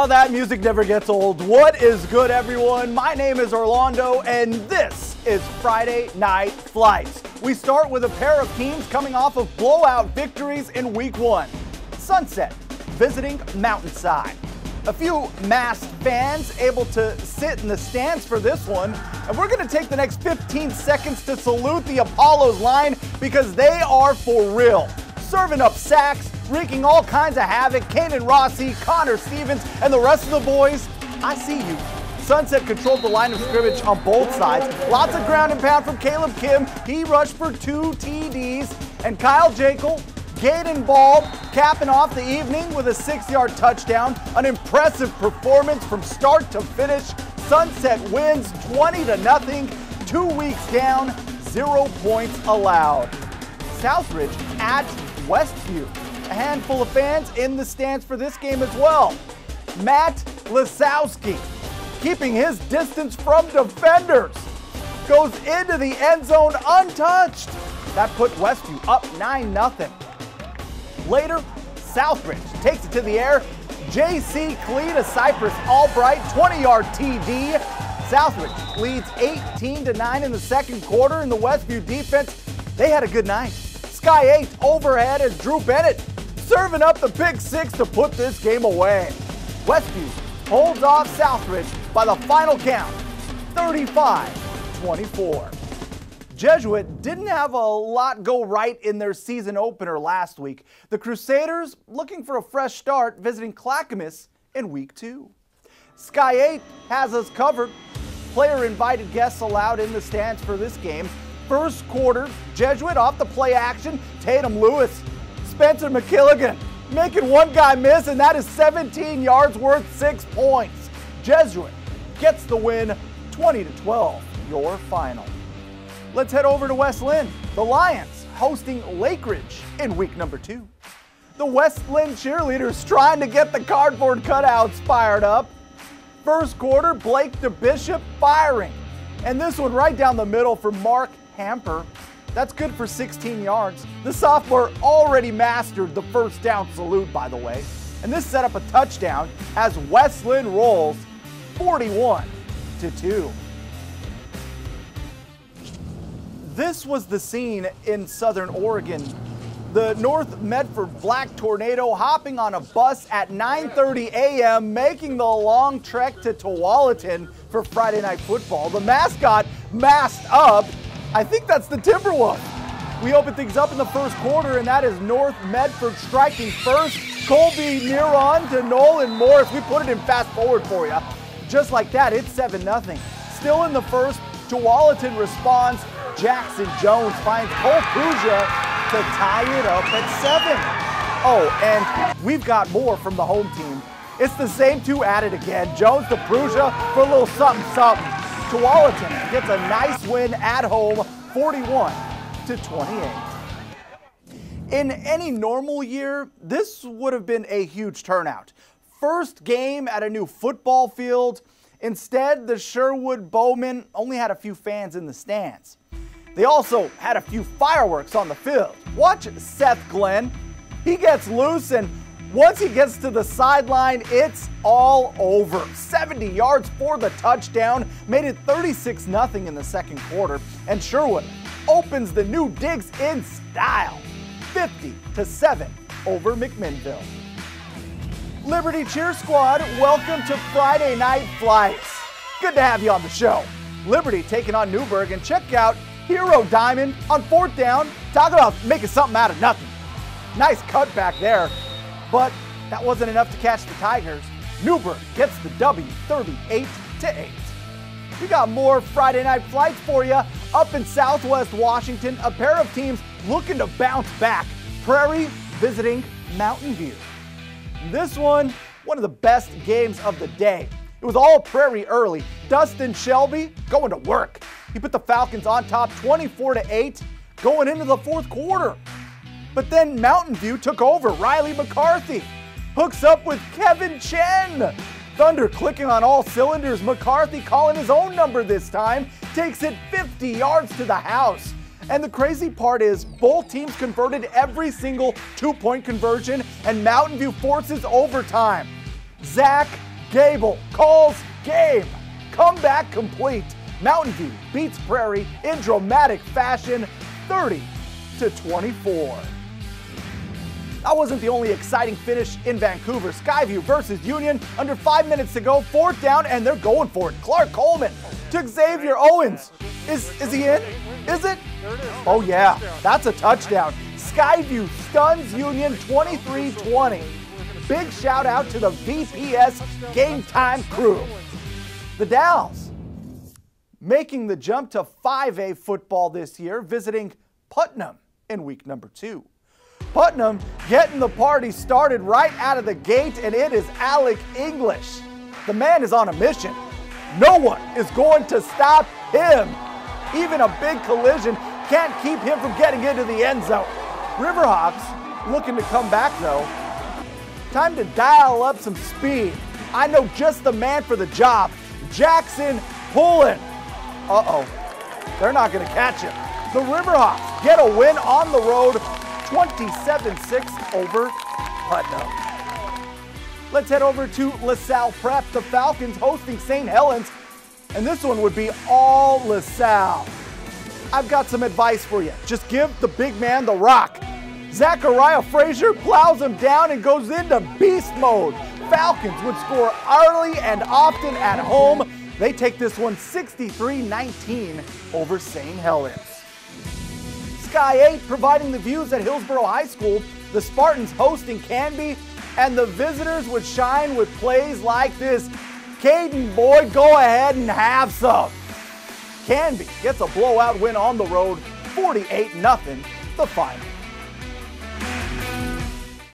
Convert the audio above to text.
Oh, that music never gets old. What is good, everyone? My name is Orlando, and this is Friday Night Flights. We start with a pair of teams coming off of blowout victories in Week 1. Sunset visiting Mountainside. A few masked fans able to sit in the stands for this one, and we're going to take the next 15 seconds to salute the Apollos line because they are for real. Serving up sacks, wreaking all kinds of havoc. Kanan Rossi, Connor Stevens, and the rest of the boys, I see you. Sunset controlled the line of scrimmage on both sides. Lots of ground and pound from Caleb Kim. He rushed for 2 TDs. And Kyle Jekyll, Gaden Ball, capping off the evening with a 6-yard touchdown. An impressive performance from start to finish. Sunset wins 20-0. 2 weeks down, 0 points allowed. Southridge at Westview. A handful of fans in the stands for this game as well. Matt Lisowski, keeping his distance from defenders, goes into the end zone untouched. That put Westview up 9-0. Later, Southridge takes it to the air. J.C. Clee to Cypress Albright, 20-yard TD. Southridge leads 18-9 in the second quarter, and the Westview defense, they had a good night. Sky 8 overhead as Drew Bennett serving up the big 6 to put this game away. Westview holds off Southridge by the final count, 35-24. Jesuit didn't have a lot go right in their season opener last week. The Crusaders looking for a fresh start, visiting Clackamas in Week 2. Sky 8 has us covered. Player invited guests allowed in the stands for this game. First quarter, Jesuit off the play action. Tatum Lewis, Spencer McKilligan making one guy miss, and that is 17 yards worth 6 points. Jesuit gets the win, 20-12, your final. Let's head over to West Linn. The Lions hosting Lakeridge in week number 2. The West Linn cheerleaders trying to get the cardboard cutouts fired up. First quarter, Blake DeBishop firing. And this one right down the middle for Mark Hamper. That's good for 16 yards. The sophomore already mastered the first down salute, by the way. And this set up a touchdown as West Linn rolls 41-2. This was the scene in Southern Oregon. The North Medford Black Tornado hopping on a bus at 9:30 a.m., making the long trek to Tualatin for Friday Night Football. The mascot masked up. I think that's the Timberwolf. We open things up in the first quarter, and that is North Medford striking first. Colby Neron to Nolan Morris. We put it in fast forward for you. Just like that, it's 7-0. Still in the first, Tualatin responds. Jackson Jones finds Cole Pruja to tie it up at 7. Oh, and we've got more from the home team. It's the same two at it again. Jones to Pruja for a little something-something. Tualatin gets a nice win at home, 41-28. In any normal year, this would have been a huge turnout. First game at a new football field. Instead, the Sherwood Bowmen only had a few fans in the stands. They also had a few fireworks on the field. Watch Seth Glenn. He gets loose, and once he gets to the sideline, it's all over. 70 yards for the touchdown, made it 36-0 in the second quarter, and Sherwood opens the new digs in style, 50-7 over McMinnville. Liberty Cheer Squad, welcome to Friday Night Flights. Good to have you on the show. Liberty taking on Newberg, and check out Hero Diamond on 4th down. Talk about making something out of nothing. Nice cut back there, but that wasn't enough to catch the Tigers. Newberg gets the W, 38-8. We got more Friday Night Flights for you. Up in Southwest Washington, a pair of teams looking to bounce back. Prairie visiting Mountain View. This one of the best games of the day. It was all Prairie early. Dustin Shelby going to work. He put the Falcons on top 24-8 going into the fourth quarter. But then Mountain View took over. Riley McCarthy hooks up with Kevin Chen. Thunder clicking on all cylinders. McCarthy calling his own number this time. Takes it 50 yards to the house. And the crazy part is both teams converted every single 2-point conversion, and Mountain View forces overtime. Zach Gable calls game. Comeback complete. Mountain View beats Prairie in dramatic fashion, 30-24. That wasn't the only exciting finish in Vancouver. Skyview versus Union, under 5 minutes to go, 4th down, and they're going for it. Clark Coleman to Xavier Owens. Is he in? Is it? Oh yeah, that's a touchdown. Skyview stuns Union 23-20. Big shout out to the VPS Game Time crew. The Dowls making the jump to 5A football this year, visiting Putnam in week number 2. Putnam getting the party started right out of the gate, and it is Alec English. The man is on a mission. No one is going to stop him. Even a big collision can't keep him from getting into the end zone. Riverhawks looking to come back though. Time to dial up some speed. I know just the man for the job. Jackson Pullen. Uh-oh, they're not going to catch him. The Riverhawks get a win on the road, 27-6 over Putnam. Let's head over to LaSalle Prep. The Falcons hosting St. Helens, and this one would be all LaSalle. I've got some advice for you. Just give the big man the rock. Zachariah Frazier plows him down and goes into beast mode. Falcons would score early and often at home. They take this one 63-19 over St. Helens. Sky 8 providing the views at Hillsborough High School. The Spartans hosting Canby, and the visitors would shine with plays like this. Caden Boyd, go ahead and have some. Canby gets a blowout win on the road, 48-0, the final.